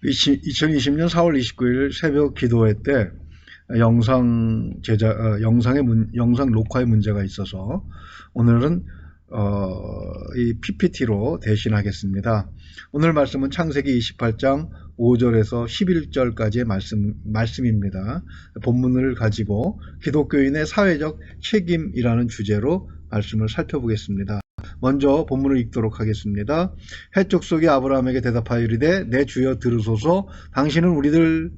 2020년 4월 29일 새벽 기도회 때 영상 녹화에 문제가 있어서 오늘은 이 PPT로 대신하겠습니다. 오늘 말씀은 창세기 28장 5절에서 11절까지의 말씀입니다. 본문을 가지고 기독교인의 사회적 책임이라는 주제로 말씀을 살펴보겠습니다. 먼저 본문을 읽도록 하겠습니다. 헷 족속이 아브라함에게 대답하여 이르되 내 주여 들으소서. 당신은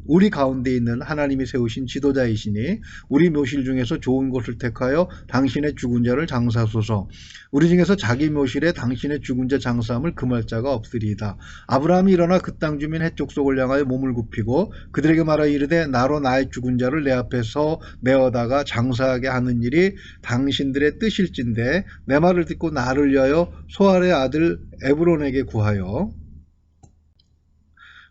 우리 가운데 있는 하나님이 세우신 지도자이시니 우리 묘실 중에서 좋은 곳을 택하여 당신의 죽은 자를 장사하소서. 우리 중에서 자기 묘실에 당신의 죽은 자 장사함을 금할 자가 없으리이다. 아브라함이 일어나 그 땅 주민 헷 족속을 향하여 몸을 굽히고 그들에게 말하여 이르되 나로 나의 죽은 자를 내 앞에서 내어다가 장사하게 하는 일이 당신들의 뜻일진데 내 말을 듣고 나를 위하여 소알의 아들 에브론에게 구하여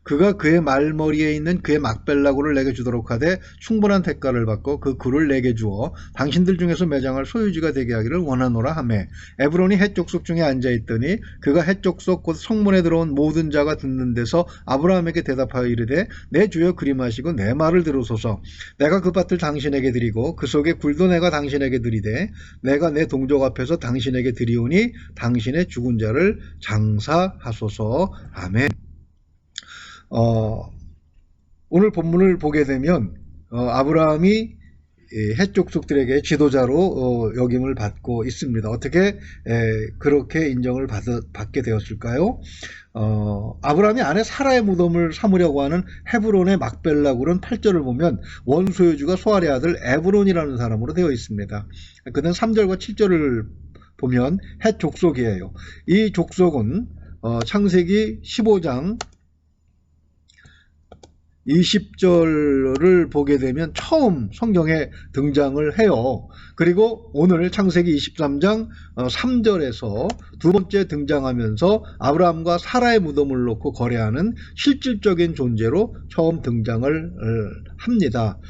그가 그의 말머리에 있는 그의 막벨라굴을 내게 주도록 하되 충분한 대가를 받고 그 굴을 내게 주어 당신들 중에서 매장할 소유지가 되게 하기를 원하노라 하매 에브론이 헷 족속 중에 앉아있더니 그가 헷 족속 곧 성문에 들어온 모든 자가 듣는 데서 아브라함에게 대답하여 이르되 내 주여 그리마시고 내 말을 들으소서. 내가 그 밭을 당신에게 드리고 그 속에 굴도 내가 당신에게 드리되 내가 내 동족 앞에서 당신에게 드리오니 당신의 죽은 자를 장사하소서. 아멘. 오늘 본문을 보게 되면 아브라함이 헷 족속들에게 지도자로 역임을 받고 있습니다. 어떻게 그렇게 인정을 받게 되었을까요? 아브라함이 아내 사라의 무덤을 삼으려고 하는 헤브론의 막벨라굴은 8절을 보면 원소유주가 소알의 아들 에브론이라는 사람으로 되어 있습니다. 그는 3절과 7절을 보면 헷 족속이에요. 이 족속은 창세기 15장 20절을 보게 되면 처음 성경에 등장을 해요. 그리고 오늘 창세기 23장 3절에서 두 번째 등장하면서 아브라함과 사라의 무덤을 놓고 거래하는 실질적인 존재로 처음 등장을 합니다.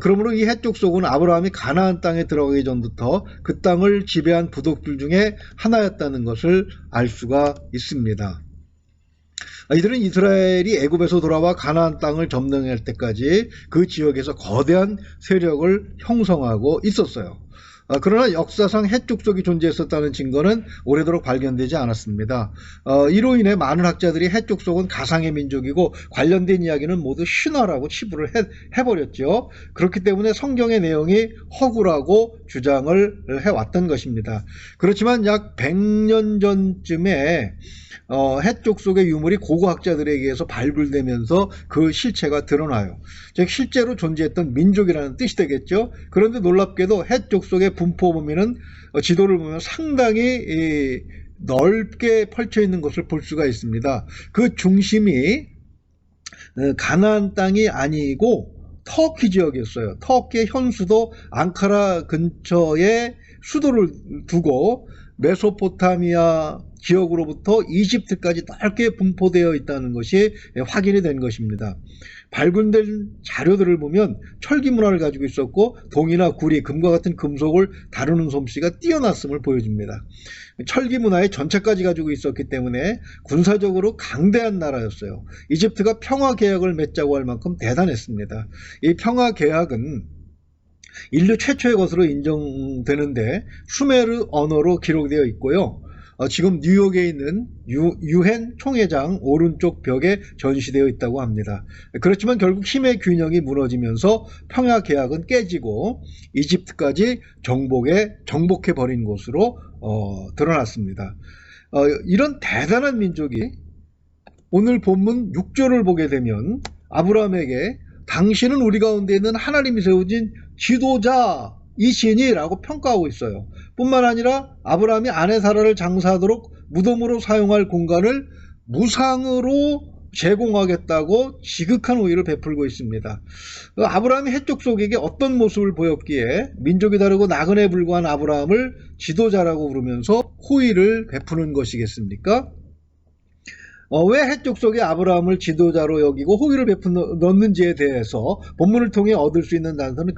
그러므로 이 헷 족속은 아브라함이 가나안 땅에 들어가기 전부터 그 땅을 지배한 부족들 중에 하나였다는 것을 알 수가 있습니다. 이들은 이스라엘이 애굽에서 돌아와 가나안 땅을 점령할 때까지 그 지역에서 거대한 세력을 형성하고 있었어요. 그러나 역사상 헷 족속이 존재했었다는 증거는 오래도록 발견되지 않았습니다. 이로 인해 많은 학자들이 헷 족속은 가상의 민족이고 관련된 이야기는 모두 신화라고 치부를 해버렸죠. 그렇기 때문에 성경의 내용이 허구라고 주장을 해왔던 것입니다. 그렇지만 약 100년 전쯤에 헷 족속의 유물이 고고학자들에 의해서 발굴되면서 그 실체가 드러나요. 즉 실제로 존재했던 민족이라는 뜻이 되겠죠. 그런데 놀랍게도 헷 족속의 분포 범위는 지도를 보면 상당히 넓게 펼쳐 있는 것을 볼 수가 있습니다. 그 중심이 가나안 땅이 아니고 터키 지역이었어요. 터키의 현수도 앙카라 근처에 수도를 두고 메소포타미아 지역으로부터 이집트까지 넓게 분포되어 있다는 것이 확인이 된 것입니다. 발굴된 자료들을 보면 철기 문화를 가지고 있었고 동이나 구리, 금과 같은 금속을 다루는 솜씨가 뛰어났음을 보여줍니다. 철기 문화의 전체까지 가지고 있었기 때문에 군사적으로 강대한 나라였어요. 이집트가 평화계약을 맺자고 할 만큼 대단했습니다. 이 평화계약은 인류 최초의 것으로 인정되는데 슈메르 언어로 기록되어 있고요. 지금 뉴욕에 있는 유엔 총회장 오른쪽 벽에 전시되어 있다고 합니다. 그렇지만 결국 힘의 균형이 무너지면서 평화계약은 깨지고 이집트까지 정복해버린 것으로 드러났습니다. 이런 대단한 민족이 오늘 본문 6절을 보게 되면 아브라함에게 당신은 우리 가운데 있는 하나님이 세우신 지도자이시니 라고 평가하고 있어요. 뿐만 아니라 아브라함이 아내 사라를 장사하도록 무덤으로 사용할 공간을 무상으로 제공하겠다고 지극한 호의를 베풀고 있습니다. 아브라함이 헷 족속에게 어떤 모습을 보였기에 민족이 다르고 나그네에 불과한 아브라함을 지도자라고 부르면서 호의를 베푸는 것이겠습니까? 왜 헷 족속이 아브라함을 지도자로 여기고 호의를 베풀었는지에 대해서 본문을 통해 얻을 수 있는 단서는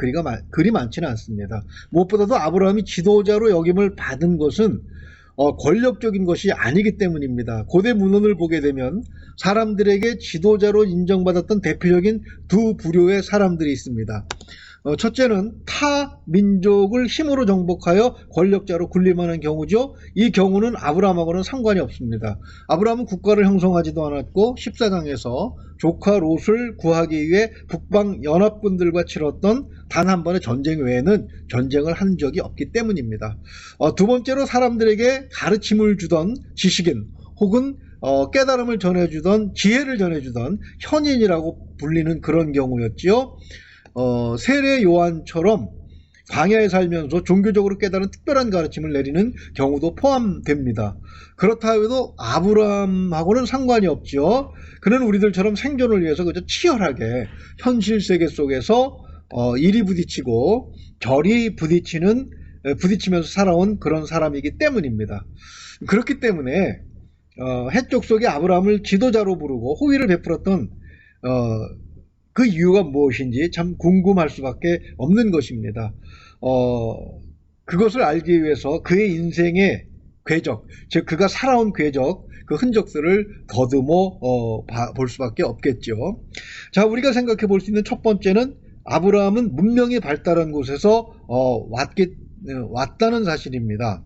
그리 많지는 않습니다. 무엇보다도 아브라함이 지도자로 여김을 받은 것은 권력적인 것이 아니기 때문입니다. 고대 문헌을 보게 되면 사람들에게 지도자로 인정받았던 대표적인 두 부류의 사람들이 있습니다. 첫째는 타 민족을 힘으로 정복하여 권력자로 군림하는 경우죠. 이 경우는 아브라함하고는 상관이 없습니다. 아브라함은 국가를 형성하지도 않았고 14장에서 조카 롯을 구하기 위해 북방 연합군들과 치렀던 단 한 번의 전쟁 외에는 전쟁을 한 적이 없기 때문입니다. 두 번째로 사람들에게 가르침을 주던 지식인 혹은 깨달음을 전해주던 지혜를 전해주던 현인이라고 불리는 그런 경우였지요. 세례 요한처럼 광야에 살면서 종교적으로 깨달은 특별한 가르침을 내리는 경우도 포함됩니다. 그렇다 해도 아브라함하고는 상관이 없죠. 그는 우리들처럼 생존을 위해서 그저 치열하게 현실 세계 속에서 이리 부딪히고 저리 부딪히면서 살아온 그런 사람이기 때문입니다. 그렇기 때문에 해쪽 속에 아브라함을 지도자로 부르고 호의를 베풀었던 그 이유가 무엇인지 참 궁금할 수밖에 없는 것입니다. 그것을 알기 위해서 그의 인생의 궤적, 즉 그가 살아온 궤적, 그 흔적들을 더듬어 볼 수밖에 없겠죠. 자, 우리가 생각해 볼 수 있는 첫 번째는 아브라함은 문명이 발달한 곳에서 왔다는 사실입니다.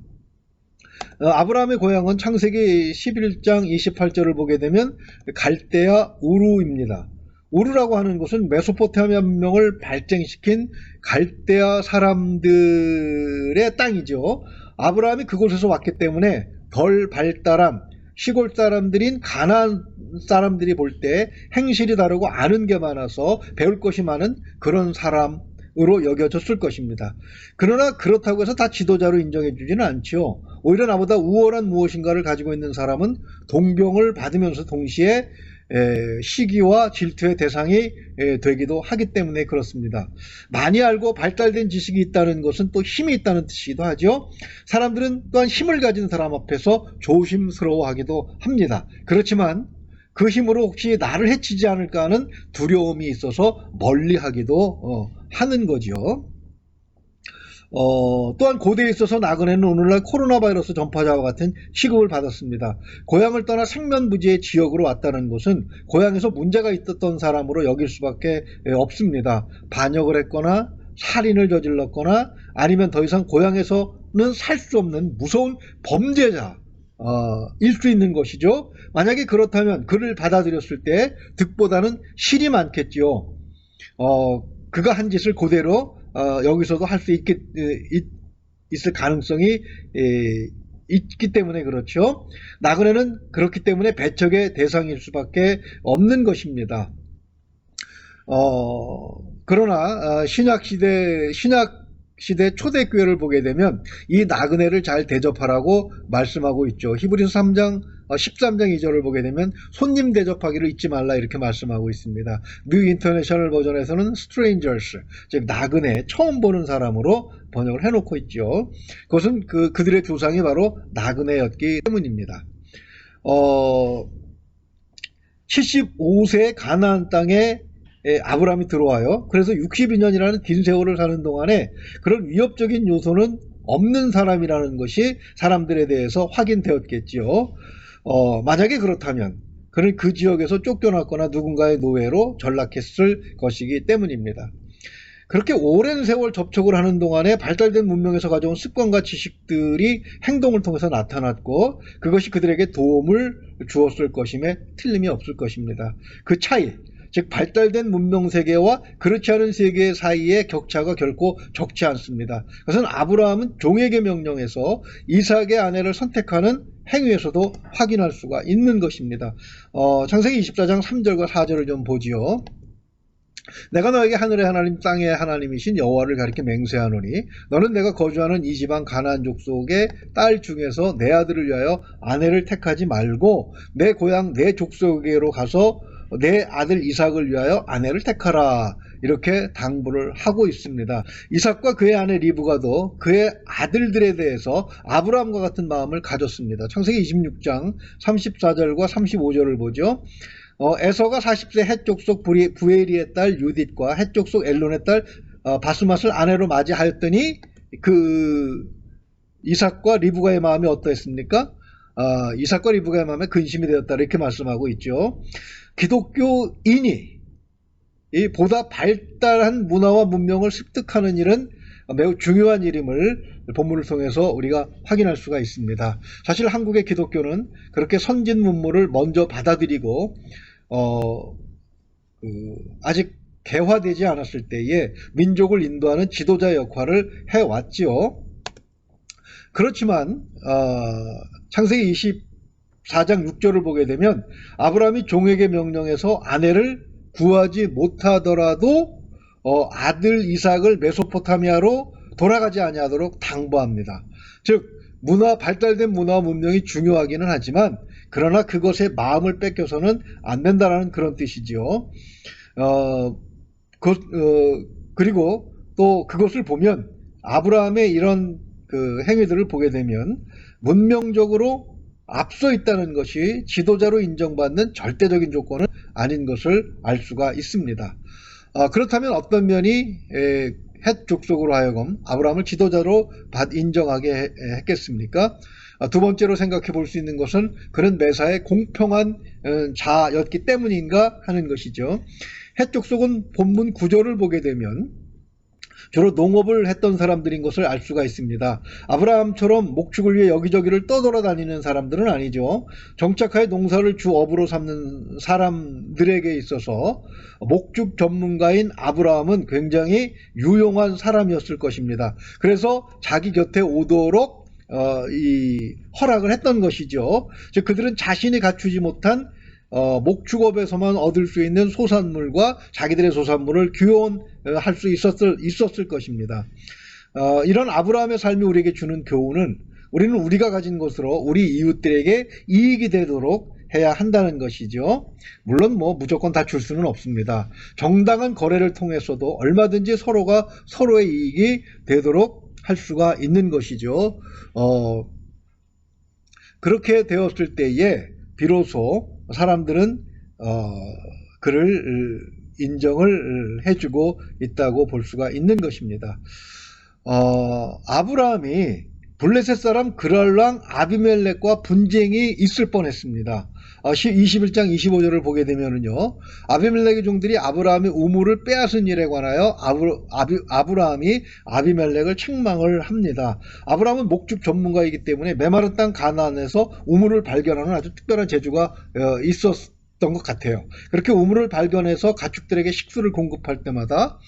아브라함의 고향은 창세기 11장 28절을 보게 되면 갈대아 우루입니다. 우르라고 하는 곳은 메소포타미아 문명을 발전시킨 갈대아 사람들의 땅이죠. 아브라함이 그곳에서 왔기 때문에 덜 발달한 시골 사람들인 가나안 사람들이 볼 때 행실이 다르고 아는 게 많아서 배울 것이 많은 그런 사람으로 여겨졌을 것입니다. 그러나 그렇다고 해서 다 지도자로 인정해 주지는 않죠. 오히려 나보다 우월한 무엇인가를 가지고 있는 사람은 동경을 받으면서 동시에 시기와 질투의 대상이 되기도 하기 때문에 그렇습니다. 많이 알고 발달된 지식이 있다는 것은 또 힘이 있다는 뜻이기도 하죠. 사람들은 또한 힘을 가진 사람 앞에서 조심스러워하기도 합니다. 그렇지만 그 힘으로 혹시 나를 해치지 않을까 하는 두려움이 있어서 멀리하기도 하는 거죠. 또한 고대에 있어서 나그네는 오늘날 코로나 바이러스 전파자와 같은 취급을 받았습니다. 고향을 떠나 생면부지의 지역으로 왔다는 것은 고향에서 문제가 있었던 사람으로 여길 수밖에 없습니다. 반역을 했거나 살인을 저질렀거나 아니면 더 이상 고향에서는 살 수 없는 무서운 범죄자 일 수 있는 것이죠. 만약에 그렇다면 그를 받아들였을 때 득보다는 실이 많겠지요. 그가 한 짓을 그대로 여기서도 할 수 있을 가능성이 있기 때문에 그렇죠. 나그네는 그렇기 때문에 배척의 대상일 수밖에 없는 것입니다. 그러나 신약시대 초대교회를 보게 되면 이 나그네를 잘 대접하라고 말씀하고 있죠. 히브리서 13장 2절을 보게 되면 손님 대접하기를 잊지 말라 이렇게 말씀하고 있습니다. 뉴 인터내셔널 버전에서는 strangers, 즉 나그네, 처음 보는 사람으로 번역을 해놓고 있죠. 그것은 그들의 조상이 바로 나그네였기 때문입니다. 75세 가나안 땅에 아브라함이 들어와요. 그래서 62년이라는 긴 세월을 사는 동안에 그런 위협적인 요소는 없는 사람이라는 것이 사람들에 대해서 확인되었겠지요. 만약에 그렇다면 그는 그 지역에서 쫓겨났거나 누군가의 노예로 전락했을 것이기 때문입니다. 그렇게 오랜 세월 접촉을 하는 동안에 발달된 문명에서 가져온 습관과 지식들이 행동을 통해서 나타났고 그것이 그들에게 도움을 주었을 것임에 틀림이 없을 것입니다. 그 차이, 즉 발달된 문명세계와 그렇지 않은 세계 사이의 격차가 결코 적지 않습니다. 그것은 아브라함은 종에게 명령해서 이삭의 아내를 선택하는 행위에서도 확인할 수가 있는 것입니다. 창세기 24장 3절과 4절을 좀 보지요. 내가 너에게 하늘의 하나님 땅의 하나님이신 여호와를 가리켜 맹세하노니 너는 내가 거주하는 이 지방 가나안 족속의 딸 중에서 내 아들을 위하여 아내를 택하지 말고 내 고향 내 족속에로 가서 내 아들 이삭을 위하여 아내를 택하라 이렇게 당부를 하고 있습니다. 이삭과 그의 아내 리브가도 그의 아들들에 대해서 아브라함과 같은 마음을 가졌습니다. 창세기 26장 34절과 35절을 보죠. 에서가 40세 헷 족 부에리의 딸 유딧과 헷 족 엘론의 딸 바스맛을 아내로 맞이하였더니 그 이삭과 리브가의 마음이 어떠했습니까? 이삭과 리브가의 마음에 근심이 되었다 이렇게 말씀하고 있죠. 기독교인이 이 보다 발달한 문화와 문명을 습득하는 일은 매우 중요한 일임을 본문을 통해서 우리가 확인할 수가 있습니다. 사실 한국의 기독교는 그렇게 선진 문물을 먼저 받아들이고 아직 개화되지 않았을 때에 민족을 인도하는 지도자 역할을 해왔지요. 그렇지만 창세기 24장 6절을 보게 되면 아브라함이 종에게 명령해서 아내를 구하지 못하더라도 아들 이삭을 메소포타미아로 돌아가지 아니하도록 당부합니다. 즉 발달된 문화와 문명이 중요하기는 하지만 그러나 그것에 마음을 뺏겨서는 안 된다는 그런 뜻이지요. 그리고 또 그것을 보면 아브라함의 이런 그 행위들을 보게 되면 문명적으로 앞서 있다는 것이 지도자로 인정받는 절대적인 조건은 아닌 것을 알 수가 있습니다. 그렇다면 어떤 면이 헷 족속으로 하여금 아브라함을 지도자로 인정하게 했겠습니까? 두 번째로 생각해 볼 수 있는 것은 그는 매사에 공평한 자였기 때문인가 하는 것이죠. 헷 족속은 본문 9절을 보게 되면 주로 농업을 했던 사람들인 것을 알 수가 있습니다. 아브라함처럼 목축을 위해 여기저기를 떠돌아다니는 사람들은 아니죠. 정착하여 농사를 주업으로 삼는 사람들에게 있어서 목축 전문가인 아브라함은 굉장히 유용한 사람이었을 것입니다. 그래서 자기 곁에 오도록 허락을 했던 것이죠. 즉 그들은 자신이 갖추지 못한 목축업에서만 얻을 수 있는 소산물과 자기들의 소산물을 교환할 수 있었을 것입니다. 이런 아브라함의 삶이 우리에게 주는 교훈은 우리는 우리가 가진 것으로 우리 이웃들에게 이익이 되도록 해야 한다는 것이죠. 물론 무조건 다 줄 수는 없습니다. 정당한 거래를 통해서도 얼마든지 서로가 서로의 이익이 되도록 할 수가 있는 것이죠. 그렇게 되었을 때에 비로소 사람들은 그를 인정을 해주고 있다고 볼 수가 있는 것입니다. 아브라함이 블레셋 사람 그랄랑 아비멜렉과 분쟁이 있을 뻔했습니다. 21장 25절을 보게 되면은요, 아비멜렉의 종들이 아브라함의 우물을 빼앗은 일에 관하여 아브라함이 아비멜렉을 책망을 합니다. 아브라함은 목축 전문가이기 때문에 메마른 땅 가나안에서 우물을 발견하는 아주 특별한 재주가 있었던 것 같아요. 그렇게 우물을 발견해서 가축들에게 식수를 공급할 때마다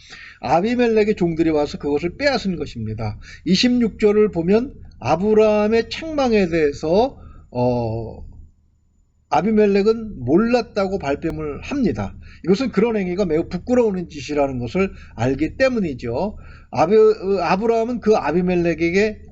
아비멜렉의 종들이 와서 그것을 빼앗은 것입니다. 26절을 보면 아브라함의 책망에 대해서 아비멜렉은 몰랐다고 발뺌을 합니다. 이것은 그런 행위가 매우 부끄러운 짓이라는 것을 알기 때문이죠. 아브라함은 그 아비멜렉에게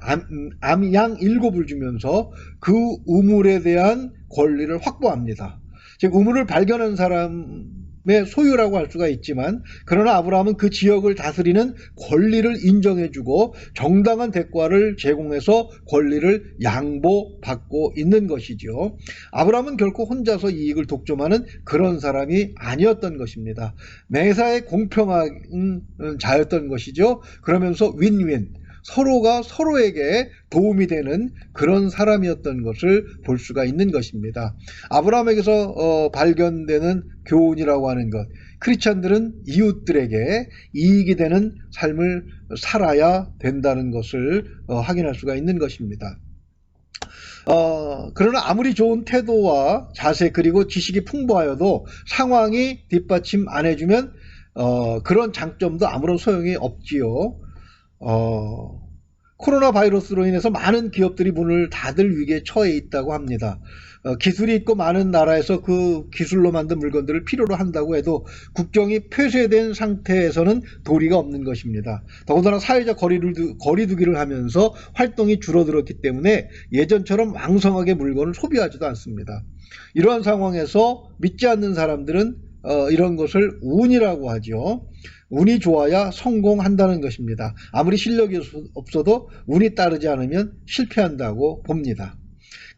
양 7을 주면서 그 우물에 대한 권리를 확보합니다. 즉 우물을 발견한 사람의 소유라고 할 수가 있지만, 그러나 아브라함은 그 지역을 다스리는 권리를 인정해주고 정당한 대가를 제공해서 권리를 양보받고 있는 것이죠. 아브라함은 결코 혼자서 이익을 독점하는 그런 사람이 아니었던 것입니다. 매사에 공평한 자였던 것이죠. 그러면서 윈윈, 서로가 서로에게 도움이 되는 그런 사람이었던 것을 볼 수가 있는 것입니다. 아브라함에게서 발견되는 교훈이라고 하는 것, 크리스찬들은 이웃들에게 이익이 되는 삶을 살아야 된다는 것을 확인할 수가 있는 것입니다. 그러나 아무리 좋은 태도와 자세 그리고 지식이 풍부하여도 상황이 뒷받침 안 해주면 그런 장점도 아무런 소용이 없지요. 코로나 바이러스로 인해서 많은 기업들이 문을 닫을 위기에 처해 있다고 합니다. 기술이 있고 많은 나라에서 그 기술로 만든 물건들을 필요로 한다고 해도 국경이 폐쇄된 상태에서는 도리가 없는 것입니다. 더군다나 사회적 거리두기를 하면서 활동이 줄어들었기 때문에 예전처럼 왕성하게 물건을 소비하지도 않습니다. 이러한 상황에서 믿지 않는 사람들은 이런 것을 운이라고 하죠. 운이 좋아야 성공한다는 것입니다. 아무리 실력이 없어도 운이 따르지 않으면 실패한다고 봅니다.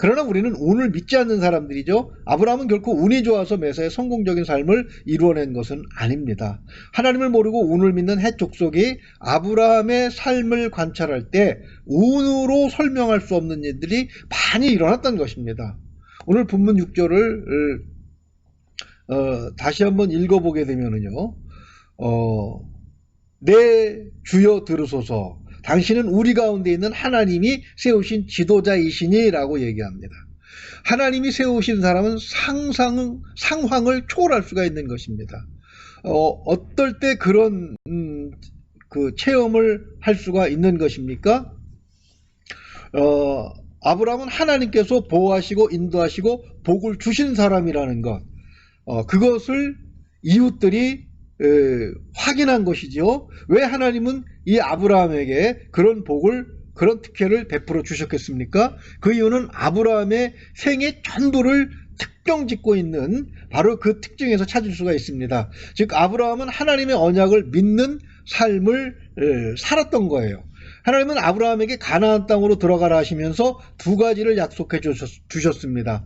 그러나 우리는 운을 믿지 않는 사람들이죠. 아브라함은 결코 운이 좋아서 매사에 성공적인 삶을 이루어낸 것은 아닙니다. 하나님을 모르고 운을 믿는 헷 족속이 아브라함의 삶을 관찰할 때 운으로 설명할 수 없는 일들이 많이 일어났던 것입니다. 오늘 본문 6절을 다시 한번 읽어보게 되면은요, 내 주여 들으소서, 당신은 우리 가운데 있는 하나님이 세우신 지도자이시니 라고 얘기합니다. 하나님이 세우신 사람은 상황을 초월할 수가 있는 것입니다. 어떨 때 그런 그 체험을 할 수가 있는 것입니까? 아브라함은 하나님께서 보호하시고 인도하시고 복을 주신 사람이라는 것, 그것을 이웃들이 확인한 것이죠. 왜 하나님은 이 아브라함에게 그런 복을, 그런 특혜를 베풀어 주셨겠습니까? 그 이유는 아브라함의 생애 전부를 특정짓고 있는 바로 그 특징에서 찾을 수가 있습니다. 즉 아브라함은 하나님의 언약을 믿는 삶을 살았던 거예요. 하나님은 아브라함에게 가나안 땅으로 들어가라 하시면서 두 가지를 약속해 주셨습니다.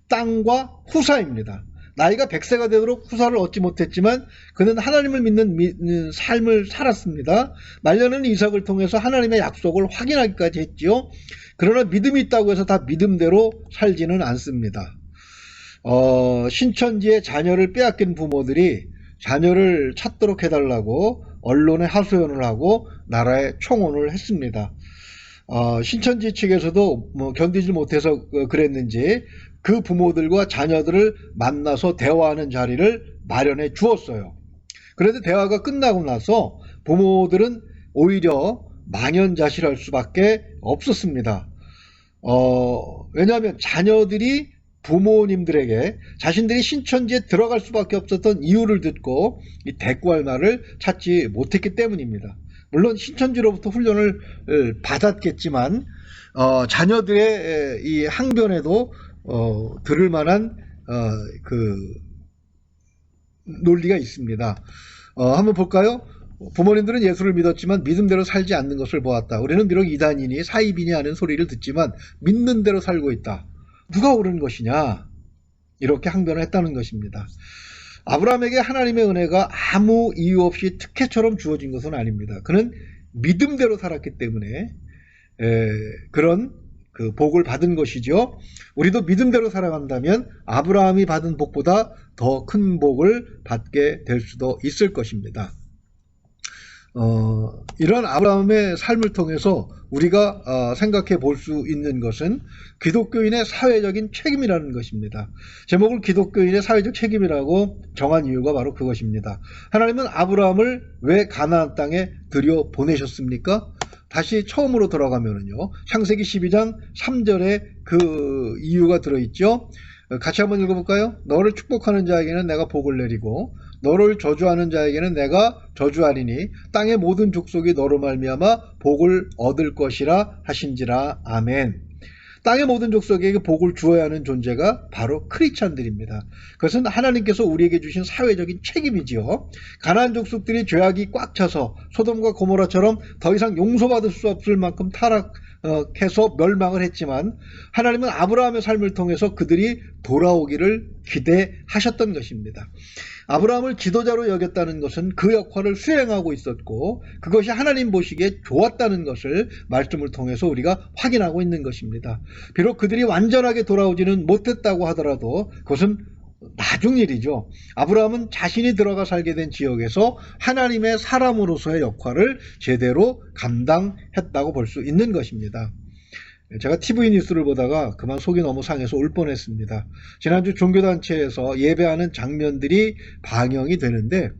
땅과 후사입니다. 나이가 100세가 되도록 후사를 얻지 못했지만 그는 하나님을 믿는 삶을 살았습니다. 말년은 이삭을 통해서 하나님의 약속을 확인하기까지 했지요. 그러나 믿음이 있다고 해서 다 믿음대로 살지는 않습니다. 신천지의 자녀를 빼앗긴 부모들이 자녀를 찾도록 해달라고 언론에 하소연을 하고 나라에 청원을 했습니다. 신천지 측에서도 견디지 못해서 그랬는지 그 부모들과 자녀들을 만나서 대화하는 자리를 마련해 주었어요. 그런데 대화가 끝나고 나서 부모들은 오히려 망연자실할 수밖에 없었습니다. 왜냐하면 자녀들이 부모님들에게 자신들이 신천지에 들어갈 수밖에 없었던 이유를 듣고 이 대꾸할 말을 찾지 못했기 때문입니다. 물론 신천지로부터 훈련을 받았겠지만 자녀들의 이 항변에도 들을 만한 그 논리가 있습니다. 한번 볼까요? 부모님들은 예수를 믿었지만 믿음대로 살지 않는 것을 보았다. 우리는 비록 이단이니 사이비니 하는 소리를 듣지만 믿는 대로 살고 있다. 누가 옳은 것이냐? 이렇게 항변을 했다는 것입니다. 아브라함에게 하나님의 은혜가 아무 이유 없이 특혜처럼 주어진 것은 아닙니다. 그는 믿음대로 살았기 때문에 그런 그 복을 받은 것이죠. 우리도 믿음대로 살아간다면 아브라함이 받은 복보다 더 큰 복을 받게 될 수도 있을 것입니다. 이런 아브라함의 삶을 통해서 우리가 생각해 볼 수 있는 것은 기독교인의 사회적인 책임이라는 것입니다. 제목을 기독교인의 사회적 책임이라고 정한 이유가 바로 그것입니다. 하나님은 아브라함을 왜 가나안 땅에 들여보내셨습니까? 다시 처음으로 돌아가면은요, 창세기 12장 3절에 그 이유가 들어있죠. 같이 한번 읽어볼까요? 너를 축복하는 자에게는 내가 복을 내리고 너를 저주하는 자에게는 내가 저주하리니 땅의 모든 족속이 너로 말미암아 복을 얻을 것이라 하신지라. 아멘. 땅의 모든 족속에게 복을 주어야 하는 존재가 바로 크리스찬들입니다. 그것은 하나님께서 우리에게 주신 사회적인 책임이지요. 가나안 족속들이 죄악이 꽉 차서 소돔과 고모라처럼 더 이상 용서받을 수 없을 만큼 타락해서 멸망을 했지만 하나님은 아브라함의 삶을 통해서 그들이 돌아오기를 기대하셨던 것입니다. 아브라함을 지도자로 여겼다는 것은 그 역할을 수행하고 있었고 그것이 하나님 보시기에 좋았다는 것을 말씀을 통해서 우리가 확인하고 있는 것입니다. 비록 그들이 완전하게 돌아오지는 못했다고 하더라도 그것은 나중 일이죠. 아브라함은 자신이 들어가 살게 된 지역에서 하나님의 사람으로서의 역할을 제대로 감당했다고 볼 수 있는 것입니다. 제가 TV 뉴스를 보다가 그만 속이 너무 상해서 울 뻔했습니다. 지난주 종교단체에서 예배하는 장면들이 방영이 되는데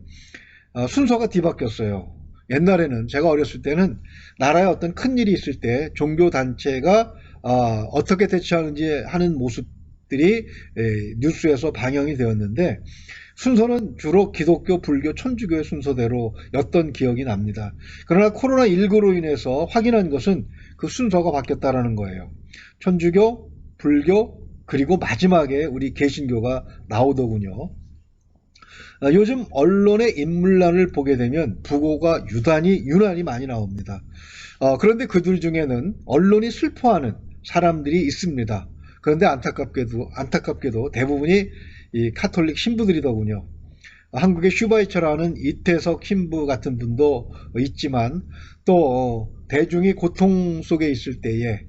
순서가 뒤바뀌었어요. 옛날에는 제가 어렸을 때는 나라에 어떤 큰일이 있을 때 종교단체가 어떻게 대처하는지 하는 모습들이 뉴스에서 방영이 되었는데 순서는 주로 기독교, 불교, 천주교의 순서대로였던 기억이 납니다. 그러나 코로나19로 인해서 확인한 것은 그 순서가 바뀌었다는 거예요. 천주교, 불교, 그리고 마지막에 우리 개신교가 나오더군요. 요즘 언론의 인물란을 보게 되면 부고가 유난히 많이 나옵니다. 그런데 그들 중에는 언론이 슬퍼하는 사람들이 있습니다. 그런데 안타깝게도 대부분이 이 카톨릭 신부들이더군요. 한국의 슈바이처라는 이태석 신부 같은 분도 있지만 또 대중이 고통 속에 있을 때에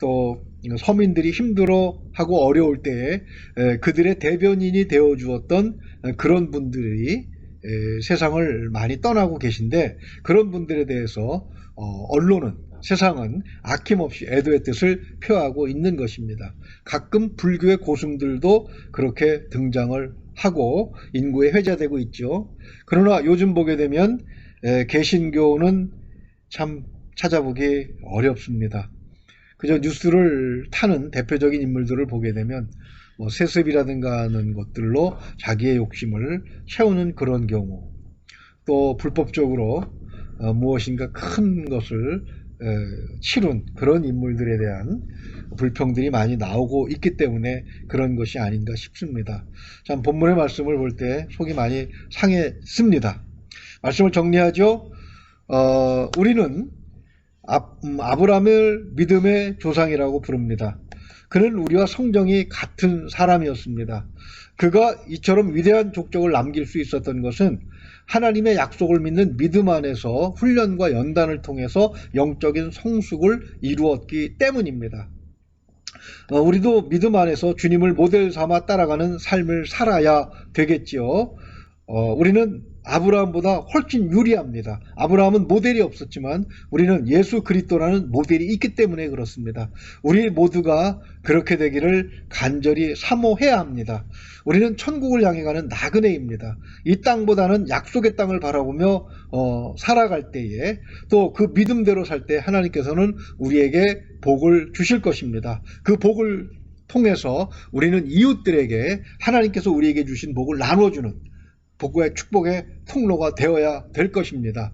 또 서민들이 힘들어하고 어려울 때에 그들의 대변인이 되어 주었던 그런 분들이 세상을 많이 떠나고 계신데, 그런 분들에 대해서 언론은, 세상은 아낌없이 애도의 뜻을 표하고 있는 것입니다. 가끔 불교의 고승들도 그렇게 등장을 하고 인구에 회자되고 있죠. 그러나 요즘 보게 되면 개신교는 참 찾아보기 어렵습니다. 그저 뉴스를 타는 대표적인 인물들을 보게 되면 뭐 세습이라든가 하는 것들로 자기의 욕심을 채우는 그런 경우, 또 불법적으로 무엇인가 큰 것을 치룬 그런 인물들에 대한 불평들이 많이 나오고 있기 때문에 그런 것이 아닌가 싶습니다. 참 본문의 말씀을 볼 때 속이 많이 상했습니다. 말씀을 정리하죠. 우리는 아브라함을 믿음의 조상이라고 부릅니다. 그는 우리와 성정이 같은 사람이었습니다. 그가 이처럼 위대한 족적을 남길 수 있었던 것은 하나님의 약속을 믿는 믿음 안에서 훈련과 연단을 통해서 영적인 성숙을 이루었기 때문입니다. 우리도 믿음 안에서 주님을 모델 삼아 따라가는 삶을 살아야 되겠지요. 우리는 아브라함보다 훨씬 유리합니다. 아브라함은 모델이 없었지만 우리는 예수 그리스도라는 모델이 있기 때문에 그렇습니다. 우리 모두가 그렇게 되기를 간절히 사모해야 합니다. 우리는 천국을 향해 가는 나그네입니다. 이 땅보다는 약속의 땅을 바라보며 살아갈 때에, 또 그 믿음대로 살 때 하나님께서는 우리에게 복을 주실 것입니다. 그 복을 통해서 우리는 이웃들에게 하나님께서 우리에게 주신 복을 나눠주는 복의 축복의 통로가 되어야 될 것입니다.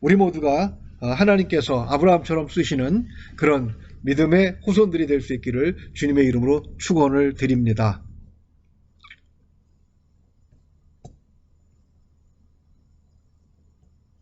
우리 모두가 하나님께서 아브라함처럼 쓰시는 그런 믿음의 후손들이 될 수 있기를 주님의 이름으로 축원을 드립니다.